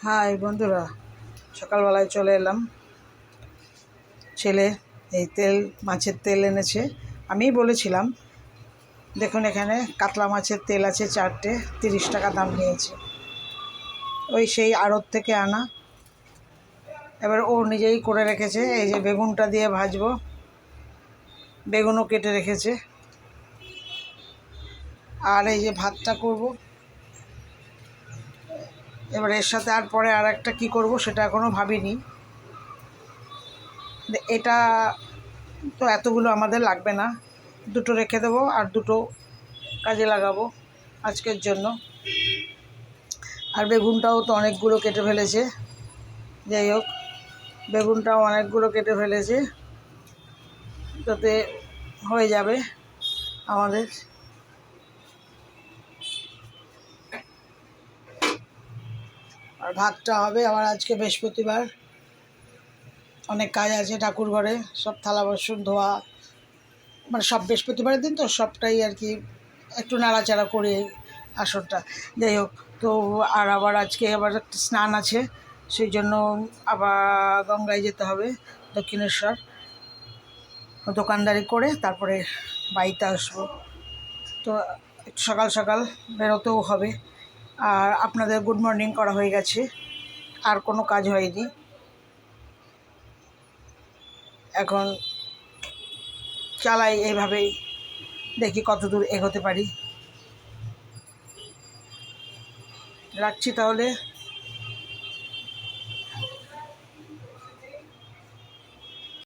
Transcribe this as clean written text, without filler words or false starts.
High বন্ধুরা, সকালবেলায় চলে এলাম। ছেলে এই মাছের তেল এনেছে। আমিই বলেছিলাম, দেখুন এখানে কাতলা মাছের তেল আছে 4টে, 30 টাকা দাম নিয়েছে। ওই সেই আড়ত থেকে আনা। এবার ও নিজেই করে রেখেছে। এই যে বেগুনটা দিয়ে ভাজবো, বেগুনও কেটে রেখেছে। আর এই যে ভাতটা করব। এবার এর সাথে আর পরে আর একটা কী করবো সেটা এখনও ভাবিনি। এটা তো এতগুলো আমাদের লাগবে না, 2টো রেখে দেবো আর 2টো কাজে লাগাবো আজকের জন্য। আর বেগুনটাও তো অনেকগুলো কেটে ফেলেছে। যাই হোক, বেগুনটাও অনেকগুলো কেটে ফেলেছে, তাতে হয়ে যাবে আমাদের। আর ভাতটা হবে। আবার আজকে বৃহস্পতিবার, অনেক কাজ আছে ঠাকুর ঘরে, সব থালা বাসন ধোয়া, মানে সব বৃহস্পতিবারের দিন তো সবটাই আর কি একটু নাড়াচাড়া করে আসরটা। যাই হোক, তো আর আবার আজকে আবার একটা স্নান আছে, সেই জন্য আবার গঙ্গায় যেতে হবে, দক্ষিণেশ্বর। দোকানদারি করে তারপরে বাড়িতে আসবো। তো একটু সকাল সকাল বেরোতেও হবে। আর আপনাদের গুড মর্নিং করা হয়ে গেছে, আর কোনো কাজ হয়নি। এখন চালাই এইভাবেই, দেখি কত দূর এগোতে পারি। রাখছি তাহলে।